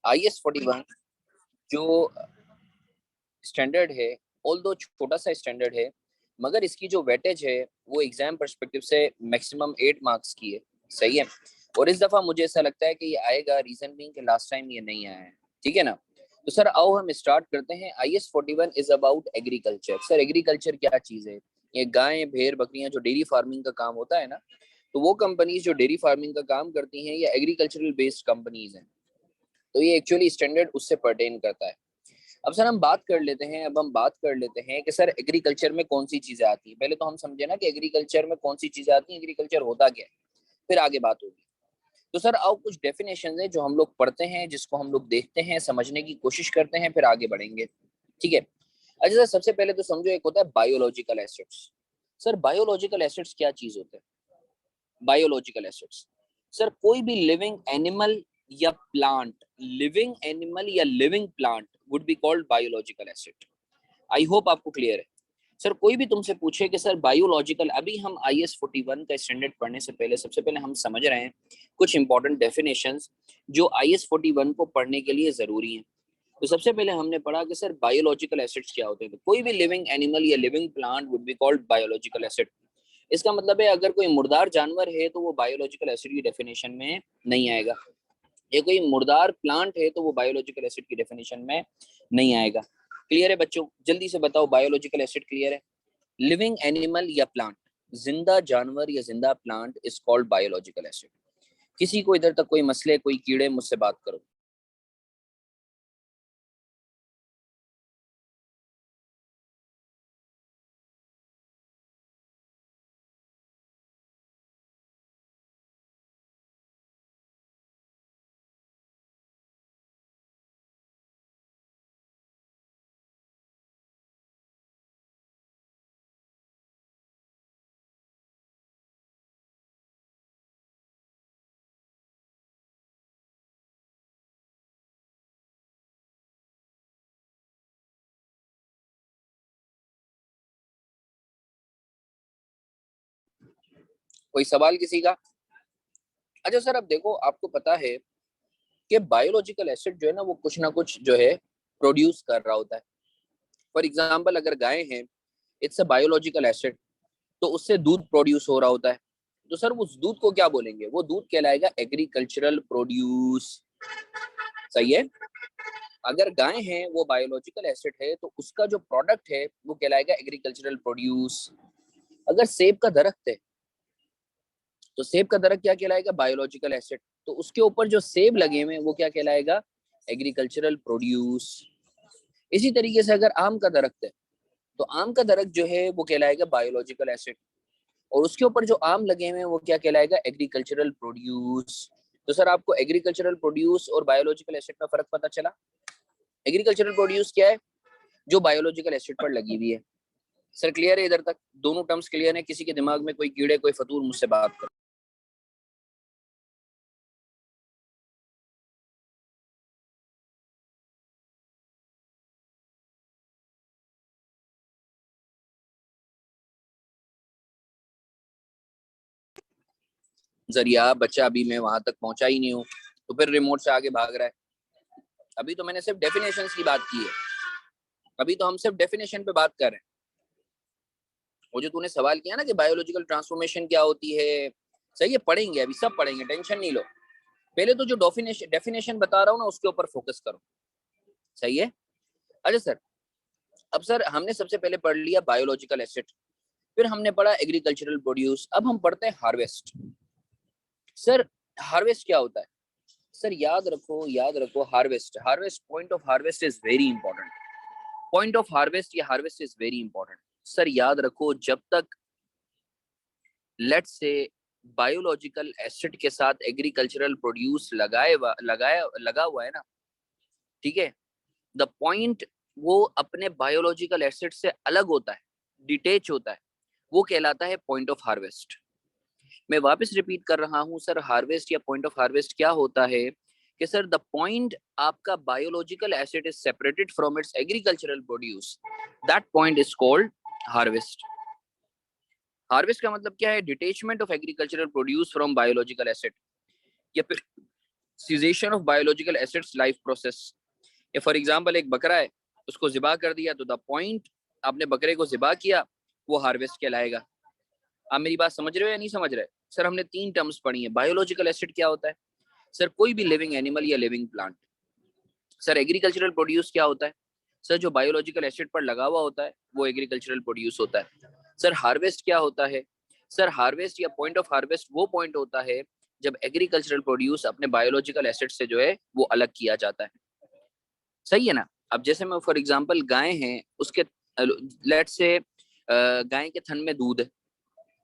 IS-41 जो standard है, although छोटा सा स्टैंडर्ड है, मगर इसकी जो वेटेज है वो एग्जाम पर्सपेक्टिव से मैक्सिमम 8 मार्क्स की है। सही है। और इस दफा मुझे ऐसा लगता है कि ये आएगा, रीजन बीइंग कि लास्ट टाइम ये नहीं आया है। ठीक है ना। तो सर आओ हम स्टार्ट करते हैं। IS-41 is about agriculture. Sir agriculture क्या चीज है? ये गाय भेड़ बकरियां, जो डेयरी फार्मिंग का काम होता है ना, तो वो कंपनीज जो डेयरी फार्मिंग का काम करती हैं ये एग्रीकल्चरल बेस्ड कंपनीज हैं। तो ये एक्चुअली स्टैंडर्ड उससे पर्टेन करता है। अब सर हम बात कर लेते हैं, अब हम बात कर लेते हैं कि सर एग्रीकल्चर में कौन सी चीजें आती हैं। पहले तो हम समझे ना कि एग्रीकल्चर में कौन सी चीजें आती हैं, एग्रीकल्चर होता क्या है, फिर आगे बात होगी। तो सर आओ कुछ डेफिनेशन है जो हम लोग पढ़ते हैं, जिसको हम लोग देखते हैं, समझने की कोशिश करते हैं, फिर आगे बढ़ेंगे। ठीक है। अच्छा सर, सबसे पहले तो समझो, एक होता है biological acids. Sir biological acids क्या चीज होते हैं? बायोलॉजिकल एसिड्स, सर कोई भी लिविंग एनिमल या प्लांट, लिविंग एनिमल या living plant would be called biological acid. I hope आपको क्लियर है। सर कोई भी तुमसे पूछे कि सर बायोलॉजिकल, अभी हम IS-41 का स्टैंडर्ड पढ़ने से पहले सबसे पहले हम समझ रहे हैं कुछ इंपॉर्टेंट डेफिनेशंस जो IS-41 को पढ़ने के लिए जरूरी हैं। तो सबसे पहले हमने पढ़ा कि सर बायोलॉजिकल एसिड्स क्या होते हैं। तो कोई भी लिविंग एनिमल या living plant would be called biological acid. इसका मतलब है अगर कोई मुर्दार जानवर है तो वो बायोलॉजिकल एसिड की डेफिनेशन में नहीं आएगा। ये कोई मुर्दार प्लांट है तो वो बायोलॉजिकल एसिड की डेफिनेशन में नहीं आएगा। क्लियर है बच्चों? जल्दी से बताओ, बायोलॉजिकल एसिड क्लियर है? लिविंग एनिमल या प्लांट, जिंदा जानवर या जिंदा plant is called biological acid. किसी को इधर तक कोई मसले, कोई कीड़े, मुझसे बात करो। कोई सवाल किसी का? अच्छा सर, अब देखो, आपको पता है कि बायोलॉजिकल एसिड जो है ना वो कुछ ना कुछ जो है प्रोड्यूस कर रहा होता है। फॉर एग्जाम्पल, अगर गाय है, इट्स अ बायोलॉजिकल एसिड, तो उससे दूध प्रोड्यूस हो रहा होता है। तो सर उस दूध को क्या बोलेंगे? वो दूध कहलाएगा एग्रीकल्चरल प्रोड्यूस। सही है। अगर गाय है वो बायोलॉजिकल एसिड है, तो उसका जो प्रोडक्ट है वो कहलाएगा एग्रीकल्चरल प्रोड्यूस। अगर सेब का दरख्त है, तो सेब का दरख्त क्या कहलाएगा? Biological acid. तो उसके ऊपर जो सेब लगे हुए हैं वो क्या कहलाएगा? Agricultural produce. इसी तरीके से अगर आम का दरख्त है, तो आम का दरख्त जो है वो कहलाएगा बायोलॉजिकल एसिड, और उसके ऊपर जो आम लगे हुए हैं वो क्या कहलाएगा? Agricultural produce. तो सर आपको एग्रीकल्चरल प्रोड्यूस और बायोलॉजिकल एसिड में फर्क पता चला? एग्रीकल्चरल प्रोड्यूस क्या है? जो बायोलॉजिकल एसिड पर लगी हुई है। सर क्लियर है इधर तक? दोनों टर्म्स क्लियर है? किसी के दिमाग में कोई कीड़े, कोई फतूर, मुझसे बात करो। जरिया बच्चा, अभी मैं वहां तक पहुंचा ही नहीं हूँ, तो फिर रिमोट से आगे भाग रहा है। अभी तो मैंने सिर्फ डेफिनेशन की बात की है। अभी तो हम सिर्फ डेफिनेशन पे बात कर रहे हैं। वो जो तूने सवाल किया ना कि बायोलॉजिकल ट्रांसफॉर्मेशन क्या होती है, सही है, पढ़ेंगे, अभी सब पढ़ेंगे, टेंशन नहीं लो। पहले तो जो डेफिनेशन बता रहा हूँ ना उसके ऊपर फोकस करो। सही है। अच्छा सर, अब सर हमने सबसे पहले पढ़ लिया बायोलॉजिकल एसिड, फिर हमने पढ़ा एग्रीकल्चरल प्रोड्यूस, अब हम पढ़ते हैं हार्वेस्ट। सर हार्वेस्ट क्या होता है? सर याद रखो, याद रखो, harvest, harvest, point of harvest is very important. Point of harvest या harvest is very important. Sir याद रखो, जब तक लेट्स से बायोलॉजिकल एसिड के साथ एग्रीकल्चरल प्रोड्यूस लगा हुआ है ना, ठीक है, द पॉइंट वो अपने बायोलॉजिकल एसिड से अलग होता है, डिटेच होता है, वो कहलाता है पॉइंट ऑफ हार्वेस्ट। मैं वापस रिपीट कर रहा हूं सर, हार्वेस्ट या पॉइंट ऑफ हार्वेस्ट क्या होता है कि सर द पॉइंट आपका biological acid is separated from its agricultural produce, that point is called harvest. Harvest का मतलब क्या है? Detachment of agricultural produce from biological acid. या फिर cessation of biological acids life process. या फॉर एग्जांपल एक बकरा है, उसको ज़िबा कर दिया, तो द पॉइंट आपने बकरे को ज़िबा किया वो हार्वेस्ट कहलाएगा। आप मेरी बात समझ रहे हो या नहीं समझ रहे? सर हमने 3 टर्म्स पढ़ी है। बायोलॉजिकल एसिड क्या होता है? सर कोई भी लिविंग एनिमल या living plant. Sir agricultural produce क्या होता है? सर जो बायोलॉजिकल एसिड पर लगा हुआ होता है वो एग्रीकल्चरल प्रोड्यूस होता है। सर हार्वेस्ट क्या होता है? सर हार्वेस्ट या पॉइंट ऑफ हार्वेस्ट वो पॉइंट होता है जब एग्रीकल्चरल प्रोड्यूस अपने बायोलॉजिकल एसिड से जो है वो अलग किया जाता है। सही है ना? अब जैसे मैं फॉर एग्जांपल गाय हैं, उसके लेट से गाय के थन में दूध है,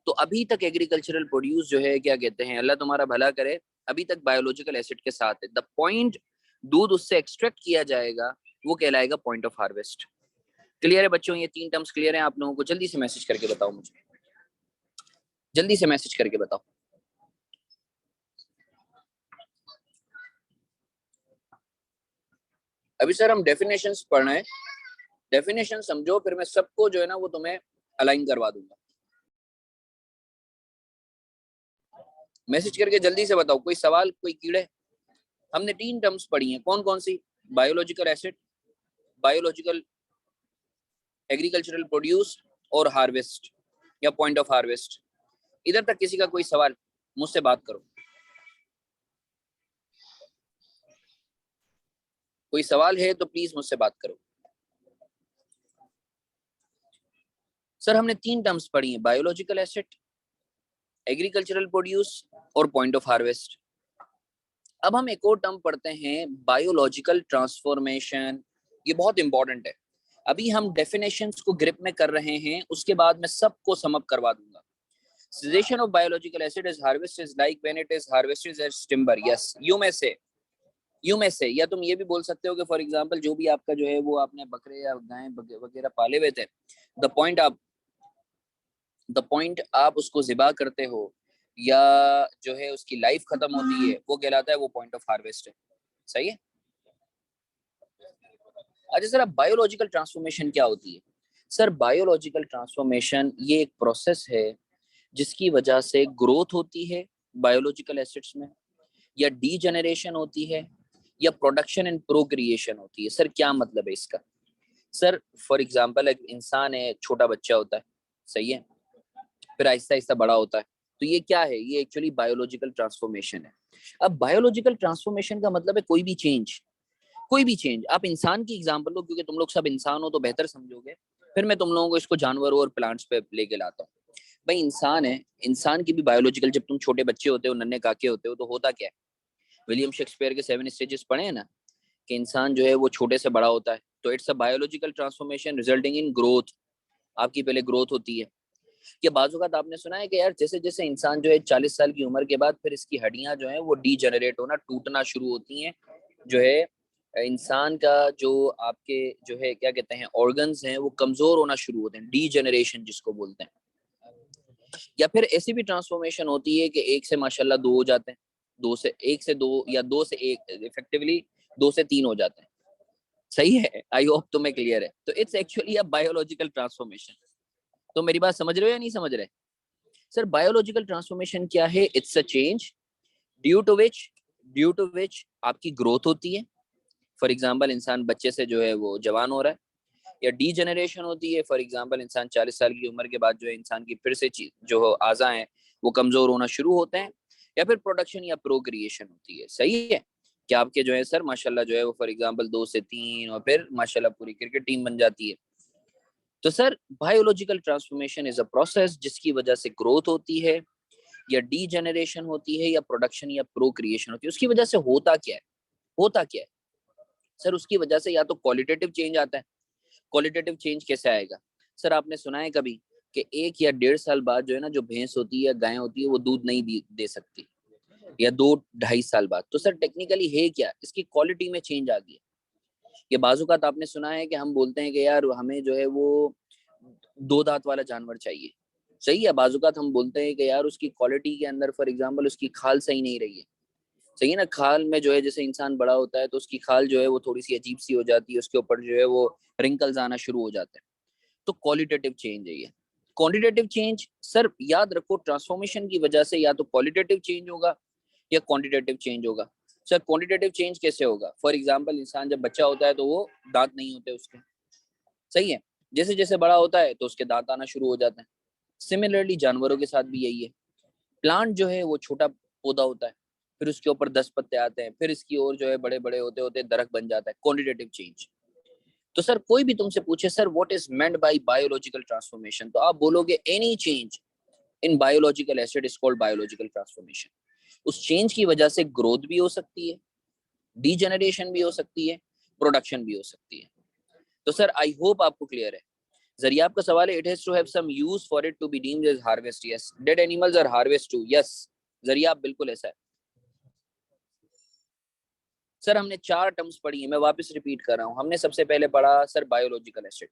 तो अभी तक एग्रीकल्चरल प्रोड्यूस जो है क्या कहते हैं, अल्लाह तुम्हारा भला करे, अभी तक बायोलॉजिकल एसिड के साथ है। द पॉइंट दूध उससे एक्सट्रैक्ट किया जाएगा वो कहलाएगा पॉइंट ऑफ हार्वेस्ट। क्लियर है बच्चों? ये 3 टर्म्स क्लियर है आप लोगों को? जल्दी से मैसेज करके बताओ मुझे, जल्दी से मैसेज करके बताओ। अभी सर हम डेफिनेशंस पढ़ रहे हैं, डेफिनेशन समझो, फिर मैं सबको जो है ना वो तुम्हें अलाइन करवा दूंगा। मैसेज करके जल्दी से बताओ, कोई सवाल, कोई कीड़े? हमने 3 टर्म्स पढ़ी हैं, कौन कौन सी? Biological acid, biological agricultural produce और हार्वेस्ट या पॉइंट ऑफ हार्वेस्ट। इधर तक किसी का कोई सवाल? मुझसे बात करो। कोई सवाल है तो प्लीज मुझसे बात करो। सर हमने 3 टर्म्स पढ़ी हैं, बायोलॉजिकल एसिड, एग्रीकल्चरल प्रोड्यूस और पॉइंट ऑफ हार्वेस्ट। अब हम एक और टर्म पढ़ते हैं, बायोलॉजिकल ट्रांसफॉर्मेशन। ये बहुत इंपॉर्टेंट है। अभी हम डेफिनेशंस को ग्रिप में कर रहे हैं, उसके बाद मैं सबको समअप करवा दूंगा। Cessation of biological acid is harvested is like when it is harvested as timber. Yes, you may say, या तुम ये भी बोल सकते हो कि फॉर एग्जांपल जो भी आपका जो है वो आपने बकरे या गाय वगैरह पाले हुए थे, द पॉइंट आप उसको ज़िबा करते हो या जो है उसकी लाइफ खत्म होती है वो कहलाता है वो पॉइंट ऑफ हार्वेस्ट है। सही है? अच्छा सर, अब बायोलॉजिकल ट्रांसफॉर्मेशन क्या होती है? सर बायोलॉजिकल ट्रांसफॉर्मेशन ये एक प्रोसेस है जिसकी वजह से ग्रोथ होती है बायोलॉजिकल एसिड्स में, या डीजेनरेशन होती है, या प्रोडक्शन एंड प्रोक्रिएशन होती है। सर क्या मतलब है इसका? सर फॉर एग्जांपल एक इंसान है, छोटा बच्चा होता है, सही है, फिर आहिस्ता आहिस्ता बड़ा होता है, तो ये क्या है? ये एक्चुअली बायोलॉजिकल ट्रांसफॉर्मेशन है। अब बायोलॉजिकल ट्रांसफॉर्मेशन का मतलब है कोई भी चेंज, कोई भी चेंज। आप इंसान की एग्जांपल लो, क्योंकि तुम लोग सब इंसान हो तो बेहतर समझोगे, फिर मैं तुम लोगों को इसको जानवरों और प्लांट्स पे लेके लाता हूँ। भाई इंसान है, इंसान की भी बायोलॉजिकल, जब तुम छोटे बच्चे होते हो, नन्हे काके होते हो, तो होता क्या है? विलियम शेक्सपियर के 7 स्टेजेस पढ़े हैं ना, कि इंसान जो है वो छोटे से बड़ा होता है, तो it's a biological transformation resulting in growth. आपकी पहले ग्रोथ होती है। कि बाजूकात आपने सुना है कि यार जैसे जैसे इंसान जो है 40 साल की उम्र के बाद फिर इसकी हड्डियां जो है वो डीजेनरेट होना, टूटना शुरू होती हैं, जो है इंसान का जो आपके जो है क्या कहते हैं ऑर्गन्स हैं वो कमजोर होना शुरू होते हैं, डीजेनरेशन जिसको बोलते हैं। या फिर ऐसी भी ट्रांसफॉर्मेशन होती है कि एक से माशाल्लाह 2 हो जाते हैं, 2 से 1 से 2 या 2 से 1, इफेक्टिवली 2 से 3 हो जाते हैं। सही है? आई होप तुम्हें क्लियर है। तो it's actually a biological transformation. तो मेरी बात समझ रहे हो या नहीं समझ रहे? सर बायोलॉजिकल ट्रांसफॉर्मेशन क्या है? It's a change due to which आपकी ग्रोथ होती है। फॉर एग्जांपल इंसान बच्चे से जो है वो जवान हो रहा है। या डीजेनरेशन होती है, फॉर एग्जांपल इंसान 40 साल की उम्र के बाद जो है इंसान की फिर से जो आज़ा हैं वो कमजोर होना शुरू होते हैं। या फिर प्रोडक्शन या प्रोक्रिएशन होती है। सही है? कि आपके जो है सर माशाल्लाह जो है वो फॉर एग्जांपल 2 से 3 और फिर माशाल्लाह पूरी क्रिकेट टीम बन जाती है। तो sir biological transformation is a process जिसकी वजह से ग्रोथ होती है, या डीजेनरेशन होती है, या प्रोडक्शन या प्रोक्रिएशन होती है। उसकी वजह से होता क्या है? होता क्या है सर? उसकी वजह से या तो क्वालिटेटिव चेंज आता है। क्वालिटेटिव चेंज कैसे आएगा? सर आपने सुना है कभी कि 1 या 1.5 साल बाद जो है ना जो भैंस होती है या गाय होती है वो दूध नहीं दे सकती, या 2-2.5 साल बाद? तो सर टेक्निकली है क्या? इसकी क्वालिटी में चेंज आ गई। ये बाजूकात आपने सुना है कि हम बोलते हैं कि यार हमें जो है वो 2 दांत वाला जानवर चाहिए। सही है? बाजूकात हम बोलते हैं कि यार उसकी क्वालिटी के अंदर फॉर एग्जांपल उसकी खाल सही नहीं रही है। सही है ना? खाल में जो है जैसे इंसान बड़ा होता है तो उसकी खाल जो है वो थोड़ी सी अजीब सी हो जाती है, उसके ऊपर जो है वो रिंकल्स आना शुरू हो जाते हैं। तो क्वालिटेटिव चेंज है ये। क्वांटिटेटिव चेंज सर याद रखो, ट्रांसफॉर्मेशन की वजह से या तो क्वालिटेटिव चेंज होगा या क्वांटिटेटिव चेंज होगा। सर क्वांटिटेटिव चेंज कैसे होगा? फॉर एग्जांपल इंसान जब बच्चा होता है तो वो दांत नहीं होते उसके, सही है। जैसे जैसे बड़ा होता है तो उसके दांत आना शुरू हो जाते हैं। सिमिलरली जानवरों के साथ भी यही है। प्लांट जो है वो छोटा पौधा होता है, फिर उसके ऊपर 10 पत्ते आते हैं, फिर इसकी ओर जो है बड़े बड़े होते होते दरख्त बन जाता है। Quantitative change. तो सर कोई भी तुमसे पूछे sir what is meant by biological transformation, तो आप बोलोगे any change in biological acid is called biological transformation. उस चेंज की वजह से ग्रोथ भी हो सकती है, डीजेनरेशन भी हो सकती है, प्रोडक्शन भी हो सकती है। तो सर आई होप आपको क्लियर है। जरिए आपका सवाल है, it has to have some use for it to be deemed as harvest. Yes, dead animals are harvest too. Yes जरिए आप बिल्कुल ऐसा है। सर हमने 4 टर्म्स पढ़ी है, मैं वापस रिपीट कर रहा हूँ। हमने सबसे पहले पढ़ा सर बायोलॉजिकल एसिड,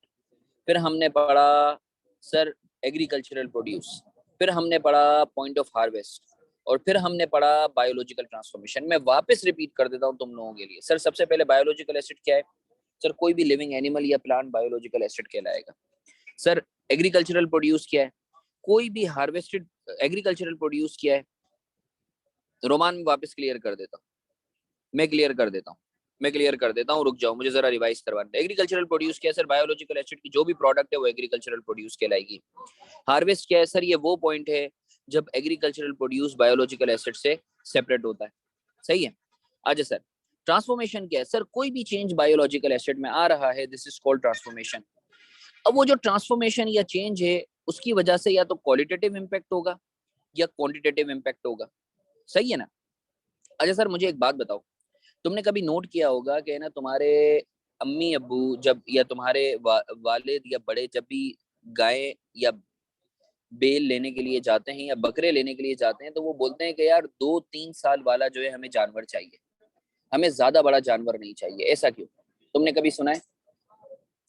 फिर हमने पढ़ा सर एग्रीकल्चरल प्रोड्यूस, फिर हमने पढ़ा पॉइंट ऑफ हार्वेस्ट, और फिर हमने पढ़ा बायोलॉजिकल ट्रांसफॉर्मेशन। मैं वापस रिपीट कर देता हूँ तुम लोगों के लिए। सर सबसे पहले बायोलॉजिकल एसिड क्या है? सर कोई भी लिविंग एनिमल या प्लांट बायोलॉजिकल एसिड कहलाएगा। सर एग्रीकल्चरल प्रोड्यूस क्या है? कोई भी हार्वेस्टेड एग्रीकल्चरल प्रोड्यूस क्या है? रोमान में वापस क्लियर कर देता हूँ, मैं क्लियर कर देता हूँ, मैं क्लियर कर देता हूँ, रुक जाओ मुझे जरा रिवाइज करवाना है। एग्रीकल्चरल प्रोड्यूस क्या है सर? बायोलॉजिकल एसिड की जो भी प्रोडक्ट है वो एग्रीकल्चरल प्रोड्यूस कहलाएगी। हार्वेस्ट क्या है सर? ये वो पॉइंट है जब एग्रीकल्चरल प्रोड्यूस बायोलॉजिकल एसिड से सेपरेट होता है, सही है। अच्छा सर ट्रांसफॉर्मेशन क्या है? सर कोई भी चेंज बायोलॉजिकल एसिड में आ रहा है, दिस इज कॉल्ड ट्रांसफॉर्मेशन। अब वो जो ट्रांसफॉर्मेशन या चेंज है उसकी वजह से या तो क्वालिटेटिव इम्पैक्ट होगा या क्वांटिटेटिव इम्पैक्ट होगा, सही है ना। अच्छा सर मुझे एक बात बताओ, तुमने कभी नोट किया होगा कि ना तुम्हारे अम्मी अब्बू जब या तुम्हारे वालिद या बड़े जब भी गाय या बेल लेने के लिए जाते हैं या बकरे लेने के लिए जाते हैं तो वो बोलते हैं कि यार 2-3 साल वाला जो है हमें जानवर चाहिए, हमें ज्यादा बड़ा जानवर नहीं चाहिए। ऐसा क्यों? तुमने कभी सुना है?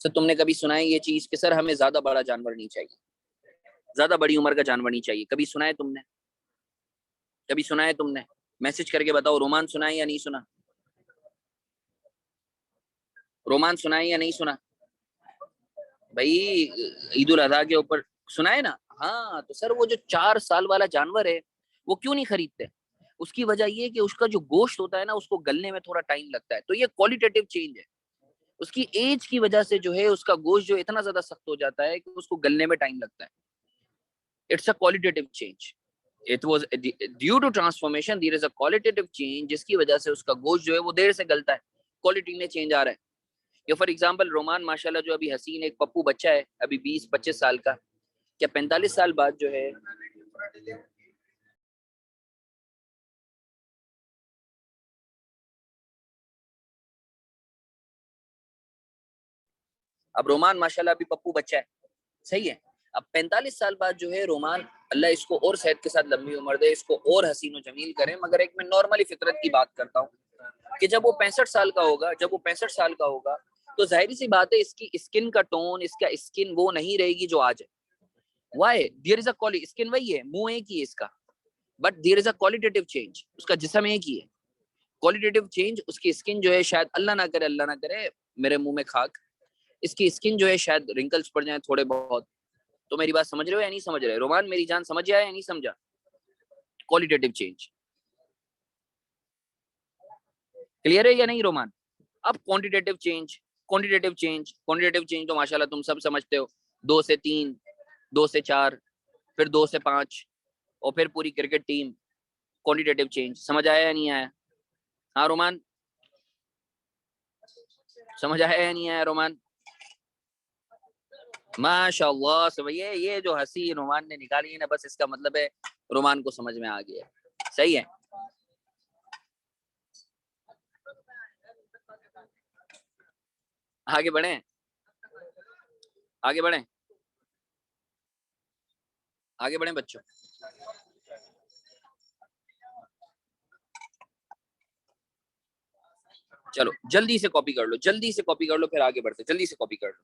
सर तुमने कभी सुना है ये चीज कि सर हमें ज्यादा बड़ा जानवर नहीं चाहिए, ज्यादा बड़ी उम्र का जानवर नहीं चाहिए? कभी सुना है तुमने? कभी सुना है तुमने? मैसेज करके बताओ, रोमान सुना है या नहीं सुना? रोमान सुना है या नहीं सुना भाई? ईद उल अजहा के ऊपर सुना है ना? हाँ तो सर वो जो 4 साल वाला जानवर है वो क्यों नहीं खरीदते? उसकी वजह ये है कि उसका जो गोश्त होता है ना उसको गलने में थोड़ा टाइम लगता है, तो ये क्वालिटेटिव चेंज है। उसकी एज की वजह से जो है उसका गोश्त जो इतना ज्यादा सख्त हो जाता है कि उसको गलने में टाइम लगता है। It's a qualitative change. It was due to transformation there is a qualitative change, जिसकी वजह से उसका गोश्त जो है वो देर से गलता है, क्वालिटी में चेंज आ रहा है। या फॉर एग्जांपल रोमान माशाल्लाह जो अभी हसीन एक पप्पू बच्चा है अभी 20-25 साल का, क्या 45 साल बाद जो है अब रोमान माशाल्लाह अभी पप्पू बच्चा है, सही है। अब 45 साल बाद जो है रोमान, अल्लाह इसको और सेहत के साथ लंबी उम्र दे, इसको और हसीन और जमील करे, मगर एक मैं नॉर्मली फितरत की बात करता हूँ कि जब वो 65 साल का होगा, जब वो 65 साल का होगा तो जाहिर सी बात है इसकी स्किन का टोन, इसका स्किन वो नहीं रहेगी जो आज है। Why? There is a quality, skin वही है, मुंह एक ही है इसका, but there is a qualitative change, उसका जिस्म एक ही है। क्वालिटेटिव चेंज, उसकी स्किन जो है शायद अल्लाह ना करे, अल्लाह ना करे मेरे मुंह में खाक, इसकी स्किन जो है शायद रिंकल्स पड़ जाए थोड़े बहुत। तो मेरी बात समझ रहे हो या नहीं समझ रहे? रोमान मेरी जान समझ आया या नहीं समझा? क्वालिटेटिव चेंज क्लियर है या नहीं रोमान? अब quantitative change, quantitative change, quantitative change तो माशाल्लाह तुम सब समझते हो। 2 से 3, 2 से 4, फिर 2 से 5, और फिर पूरी क्रिकेट टीम। क्वांटिटेटिव चेंज समझ आया या नहीं आया? हाँ रोमान, समझ आया या नहीं आया रोमान? माशाल्लाह सब ये जो हंसी रोमान ने निकाली है ना, बस इसका मतलब है रोमान को समझ में आ गया, सही है। आगे बढ़े, आगे बढ़े, आगे बढ़े बच्चों। चलो जल्दी से कॉपी कर लो, जल्दी से कॉपी कर लो, फिर आगे बढ़ते, जल्दी से कॉपी कर लो।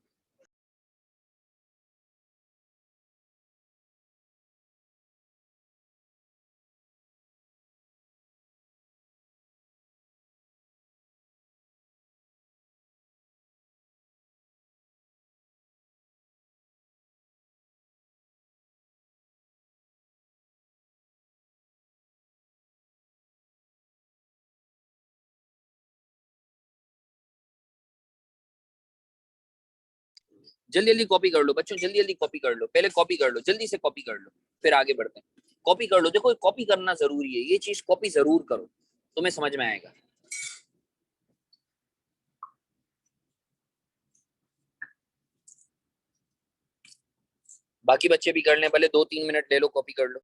जल्दी जल्दी कॉपी कर लो बच्चों, जल्दी जल्दी कॉपी कर लो, पहले कॉपी कर लो, जल्दी से कॉपी कर लो, फिर आगे बढ़ते हैं। कॉपी कर लो, देखो कॉपी करना जरूरी है, ये चीज कॉपी जरूर करो, तुम्हें समझ में आएगा। बाकी बच्चे भी कर लें, भले 2-3 मिनट ले लो, कॉपी कर लो।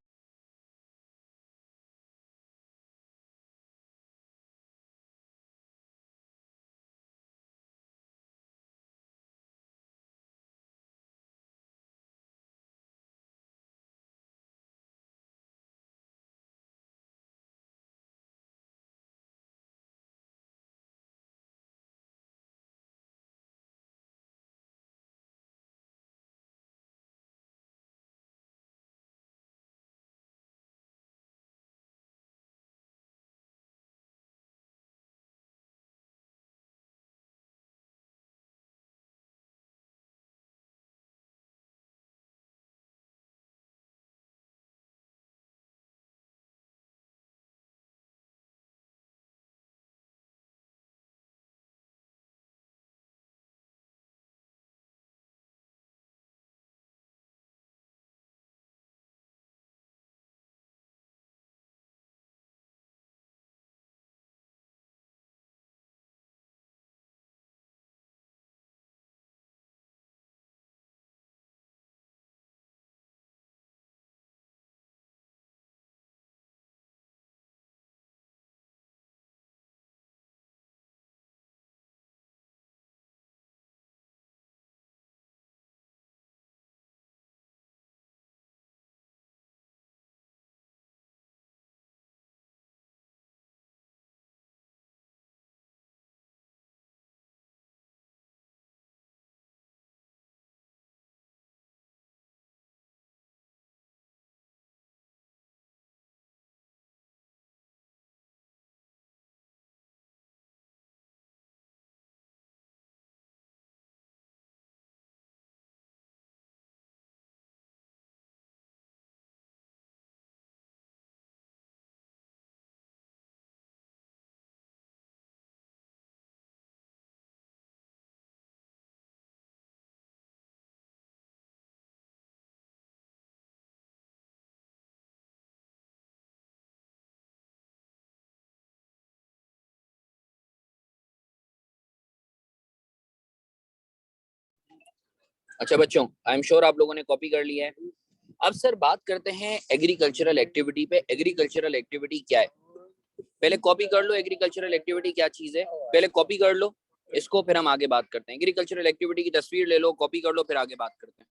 अच्छा बच्चों, आई एम श्योर आप लोगों ने कॉपी कर लिया है। अब सर बात करते हैं एग्रीकल्चरल एक्टिविटी पे। एग्रीकल्चरल एक्टिविटी क्या है, पहले कॉपी कर लो। एग्रीकल्चरल एक्टिविटी क्या चीज है, पहले कॉपी कर लो इसको, फिर हम आगे बात करते हैं। एग्रीकल्चरल एक्टिविटी की तस्वीर ले लो, कॉपी कर लो, फिर आगे बात करते हैं।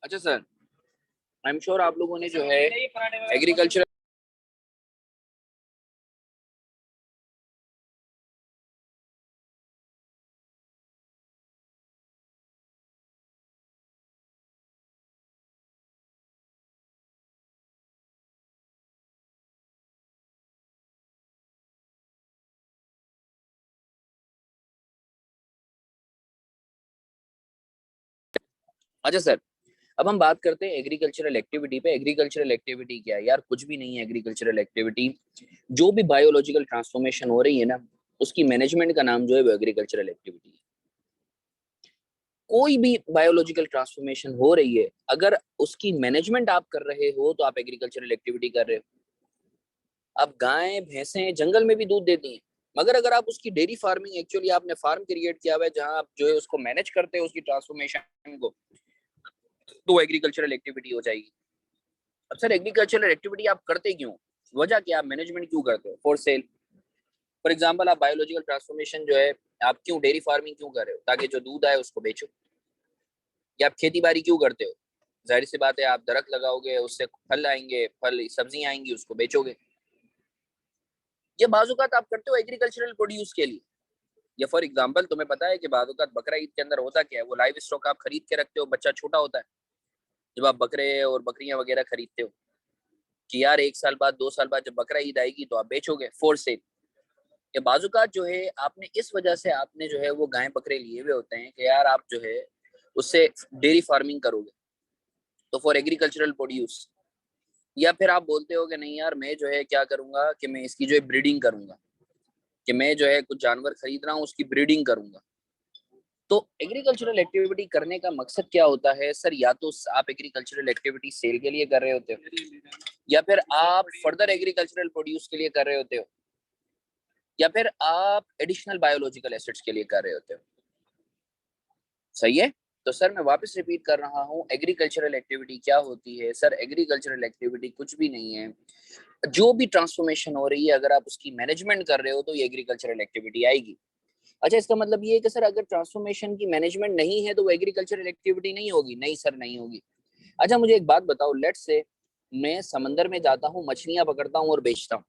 अच्छा सर, आई एम श्योर आप लोगों ने जो है एग्रीकल्चर, अच्छा सर, अब हम बात करते हैं एग्रीकल्चरल एक्टिविटी पे। एग्रीकल्चरल एक्टिविटी क्या है यार? कुछ भी नहीं है एग्रीकल्चरल एक्टिविटी। जो भी बायोलॉजिकल ट्रांसफॉर्मेशन हो रही है ना, उसकी मैनेजमेंट का नाम जो है वो एग्रीकल्चरल एक्टिविटी है। कोई भी बायोलॉजिकल ट्रांसफॉर्मेशन हो रही है, अगर उसकी मैनेजमेंट आप कर रहे हो तो आप एग्रीकल्चरल एक्टिविटी कर रहे हो। अब गायें भैंसें जंगल में भी दूध देती हैं, मगर अगर आप उसकी डेयरी फार्मिंग, एक्चुअली आपने फार्म क्रिएट किया हुआ है जहां आप जो है उसको मैनेज करते हो उसकी ट्रांसफॉर्मेशन को, तो एग्रीकल्चरल एक्टिविटी हो जाएगी। अब सर एग्रीकल्चरल एक्टिविटी आप करते क्यों? वजह क्या? आप मैनेजमेंट क्यों करते हो? For sale. फॉर एग्जाम्पल, आप बायोलॉजिकल ट्रांसफॉर्मेशन जो है, आप क्यों डेयरी फार्मिंग क्यों कर रहे हो? ताकि जो दूध आए उसको बेचो। या आप खेती बाड़ी क्यों करते हो? जाहिर सी बात है, आप दरख्त लगाओगे, उससे फल आएंगे, फल सब्जियां आएंगी, उसको बेचोगे। ये बाजुकात आप करते हो एग्रीकल्चरल प्रोड्यूस के लिए। या फॉर एग्जाम्पल, तुम्हें पता है कि बाजुकात बकरा ईद के अंदर होता क्या है? वो लाइव स्टॉक आप खरीद के रखते हो, बच्चा छोटा होता है, जब आप बकरे और बकरियां वगैरह खरीदते हो कि यार 1 साल बाद 2 साल बाद जब बकरा ईद आएगी तो आप बेचोगे फॉर सेल। ये बाजुकात जो है आपने इस वजह से आपने जो है वो गाय बकरे लिए हुए होते हैं कि यार आप जो है उससे डेयरी फार्मिंग करोगे, तो फॉर एग्रीकल्चरल प्रोड्यूस। या फिर आप बोलते हो कि नहीं यार, मैं जो है क्या करूंगा कि मैं इसकी जो है ब्रीडिंग करूंगा, कि मैं जो है कुछ जानवर खरीद रहा हूँ उसकी ब्रीडिंग करूंगा। तो एग्रीकल्चरल एक्टिविटी करने का मकसद क्या होता है सर? या तो आप एग्रीकल्चरल एक्टिविटी सेल के लिए कर रहे होते हो, या फिर आप फर्दर एग्रीकल्चरल प्रोड्यूस के लिए कर रहे होते हो, या फिर आप एडिशनल बायोलॉजिकल एसेट्स के लिए कर रहे होते हो। सही है? तो सर मैं वापस रिपीट कर रहा हूँ, एग्रीकल्चरल एक्टिविटी क्या होती है सर? एग्रीकल्चरल एक्टिविटी कुछ भी नहीं है। जो भी ट्रांसफॉर्मेशन हो रही है, अगर आप उसकी मैनेजमेंट कर रहे हो तो ये एग्रीकल्चरल एक्टिविटी आएगी। अच्छा, इसका मतलब ये है कि सर अगर ट्रांसफॉर्मेशन की मैनेजमेंट नहीं है तो वो एग्रीकल्चरल एक्टिविटी नहीं होगी? नहीं सर, नहीं होगी। अच्छा मुझे एक बात बताओ, लेट्स से मैं समंदर में जाता हूँ, मछलियां पकड़ता हूँ और बेचता हूँ,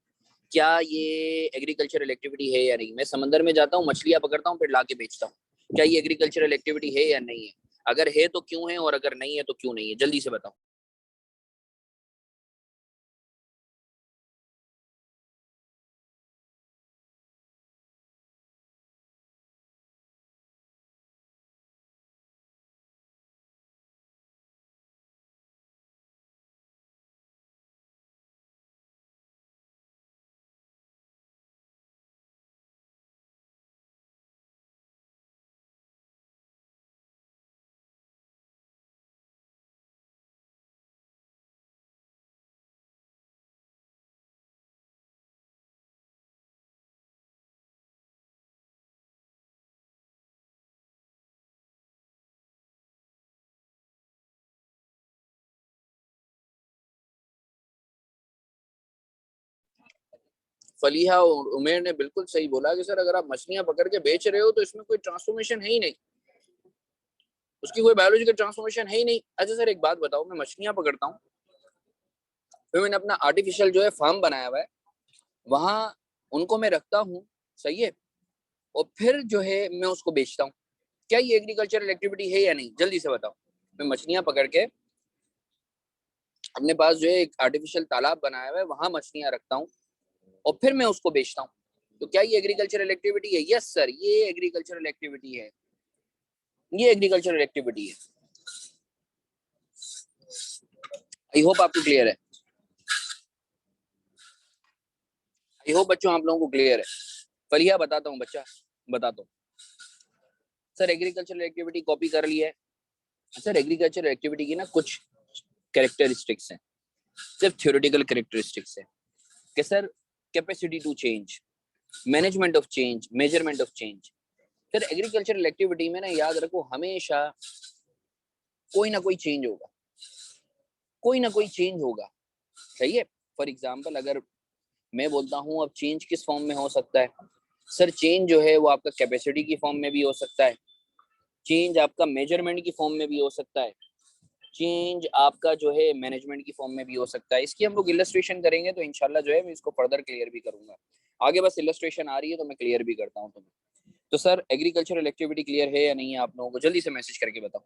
क्या ये एग्रीकल्चरल एक्टिविटी है या नहीं? मैं समंदर में जाता हूँ, मछलियां पकड़ता हूँ, फिर लाके बेचता हूँ, क्या ये एग्रीकल्चरल एक्टिविटी है या नहीं है? अगर है तो क्यों है, और अगर नहीं है तो क्यों नहीं है? जल्दी से बताओ। फलीहा और उमेर ने बिल्कुल सही बोला कि सर अगर आप मछलियां पकड़ के बेच रहे हो तो इसमें कोई ट्रांसफॉर्मेशन है ही नहीं, उसकी कोई बायोलॉजिकल ट्रांसफॉर्मेशन है ही नहीं। अच्छा सर एक बात बताओ, मैं मछलियां पकड़ता हूँ, फिर मैंने अपना आर्टिफिशियल जो है फार्म बनाया हुआ है, वहां उनको मैं रखता हूँ, सही है, और फिर जो है मैं उसको बेचता हूँ, क्या ये एग्रीकल्चरल एक्टिविटी है या नहीं? जल्दी से बताओ। मैं मछलियां पकड़ के अपने पास जो है एक आर्टिफिशियल तालाब बनाया हुआ है, वहां मछलियां रखता हूँ और फिर मैं उसको बेचता हूँ, तो क्या ये एग्रीकल्चरल एक्टिविटी है? यस सर, ये एग्रीकल्चरल एक्टिविटी है, ये एग्रीकल्चरल एक्टिविटी है। आई होप आपको क्लियर है। आई होप बच्चों आप लोगों को क्लियर है। फलिया बताता हूँ बच्चा, बताता हूँ। सर एग्रीकल्चरल एक्टिविटी कॉपी कर ली है। सर एग्रीकल्चरल एक्टिविटी की ना कुछ कैरेक्टरिस्टिक्स हैं, सिर्फ थ्योरेटिकल कैरेक्टरिस्टिक्स है कि sir capacity to change, management of change, measurement of change. Sir agricultural activity में ना याद रखो, हमेशा कोई ना कोई चेंज होगा, कोई ना कोई चेंज होगा। सही है? फॉर एग्जाम्पल अगर मैं बोलता हूँ, अब चेंज किस फॉर्म में हो सकता है सर? चेंज जो है वो आपका कैपेसिटी की फॉर्म में भी हो सकता है, चेंज आपका मेजरमेंट की फॉर्म में भी हो सकता है, चेंज आपका जो है मैनेजमेंट की फॉर्म में भी हो सकता है। इसकी हम लोग इलस्ट्रेशन करेंगे तो इंशाल्लाह जो है मैं इसको फर्दर क्लियर भी करूंगा। आगे बस इलस्ट्रेशन आ रही है तो मैं क्लियर भी करता हूँ तुम्हें। तो सर एग्रीकल्चरल एक्टिविटी क्लियर है या नहीं है आप लोगों को, जल्दी से मैसेज करके बताओ।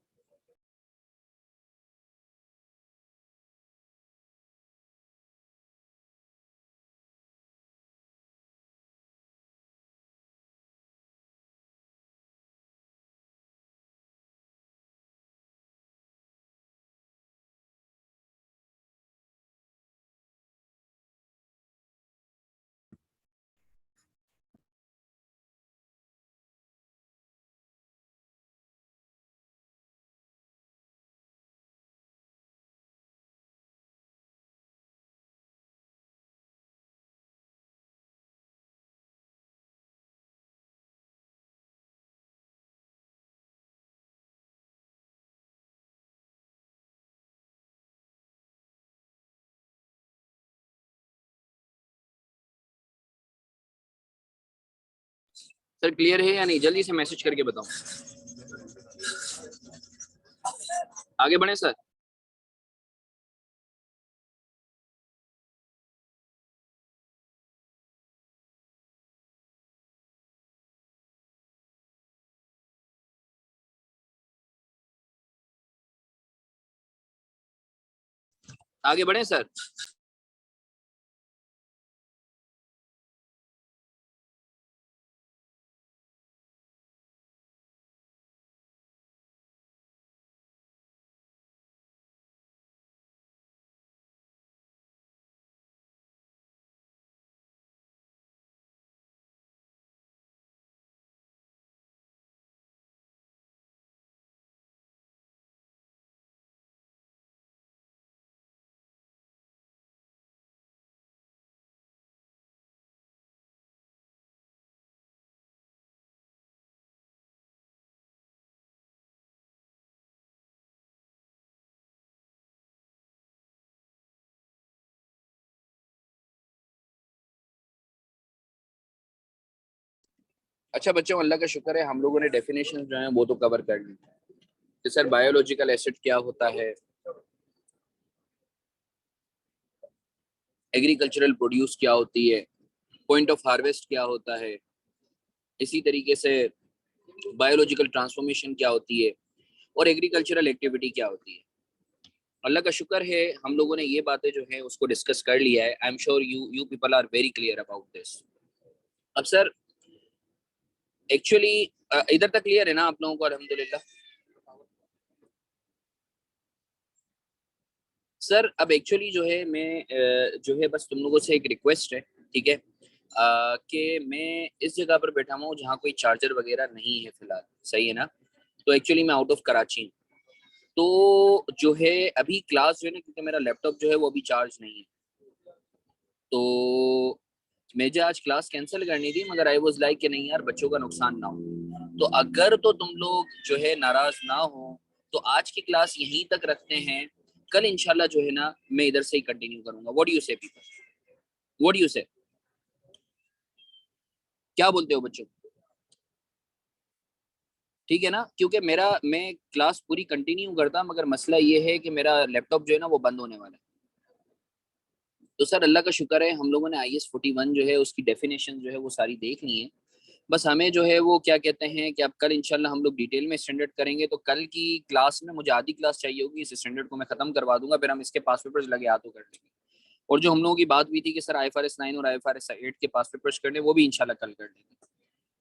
सर क्लियर है या नहीं, जल्दी से मैसेज करके बताओ। आगे बढ़े सर। आगे बढ़े सर। अच्छा बच्चों, अल्लाह का शुक्र है हम लोगों ने डेफिनेशन जो है वो तो कवर कर ली कि सर बायोलॉजिकल एसिड क्या होता है, एग्रीकल्चरल प्रोड्यूस क्या होती है, पॉइंट ऑफ हार्वेस्ट क्या होता है, इसी तरीके से बायोलॉजिकल ट्रांसफॉर्मेशन क्या होती है, और एग्रीकल्चरल एक्टिविटी क्या होती है। अल्लाह का शुक्र है हम लोगों ने ये बातें जो है उसको डिस्कस कर लिया है। I am sure you people are very clear about this. अब सर एक्चुअली इधर तक क्लियर है ना आप लोगों को, अल्हम्दुलिल्लाह। सर अब एक्चुअली जो है मैं जो है बस तुम लोगों से एक रिक्वेस्ट है, ठीक है, कि मैं इस जगह पर बैठा हुआ हूँ जहाँ कोई चार्जर वगैरह नहीं है फिलहाल, सही है ना। तो एक्चुअली मैं आउट ऑफ कराची हूँ। तो जो है अभी क्लास जो है ना, क्योंकि मेरा लैपटॉप जो है वो अभी चार्ज नहीं है, तो मुझे आज क्लास कैंसिल करनी थी, मगर आई वाज लाइक कि नहीं यार बच्चों का नुकसान ना हो। तो अगर तो तुम लोग जो है नाराज ना हो तो आज की क्लास यहीं तक रखते हैं। कल इंशाल्लाह जो है ना मैं इधर से ही कंटिन्यू करूंगा। व्हाट डू यू से पीपल, व्हाट डू यू से, क्या बोलते हो बच्चों? ठीक है ना, क्योंकि मेरा मैं क्लास पूरी कंटिन्यू करता, मगर मसला ये है कि मेरा लैपटॉप जो है ना वो बंद होने वाला है। तो सर अल्लाह का शुक्र है हम लोगों ने IS-41 जो है उसकी डेफिनेशन जो है वो सारी देख ली है। बस हमें जो है वो क्या कहते हैं कि अब कल इंशाल्लाह हम लोग डिटेल में स्टैंडर्ड करेंगे। तो कल की क्लास में मुझे आधी क्लास चाहिए होगी, इस स्टैंडर्ड को मैं खत्म करवा दूंगा, फिर हम इसके पास पेपर्स लगे हाथों कर लेंगे। और जो हम लोगों की बात हुई थी कि सर IFRS 9 और IFRS 8 के पास पेपर्स करने, वो भी इंशाल्लाह कल कर लेंगे।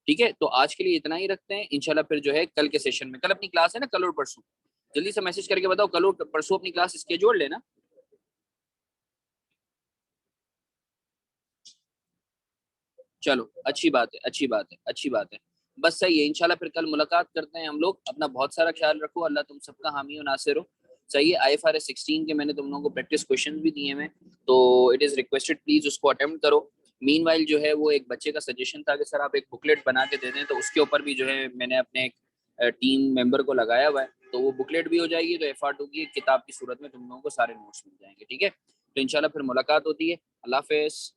ठीक है, तो आज के लिए इतना ही रखते हैं। इंशाल्लाह फिर जो है कल के सेशन में, कल अपनी क्लास है ना, कल और परसों, जल्दी से मैसेज करके बताओ कल और परसों अपनी क्लास स्केड्यूल लेना। चलो अच्छी बात है, अच्छी बात है, अच्छी बात है। बस सही है, इंशाल्लाह फिर कल मुलाकात करते हैं हम लोग। अपना बहुत सारा ख्याल रखो, अल्लाह तुम सबका हामी और नासिर हो। सही है, IFRS 16 के मैंने तुम लोगों को प्रैक्टिस क्वेश्चन भी दिए हैं, तो इट इज रिक्वेस्टेड प्लीज उसको अटेम्प्ट करो। मीनवाइल जो है वो एक बच्चे का सजेशन था कि सर आप एक बुकलेट बना के दे दें, तो उसके ऊपर भी जो है मैंने अपने एक टीम मेंबर को लगाया हुआ है, तो वो बुकलेट भी हो जाएगी, तो एफर्ट होगी किताब की सूरत में तुम लोगों को सारे नोट्स मिल जाएंगे। ठीक है, तो इंशाल्लाह फिर मुलाकात होती है। अल्लाह हाफिज।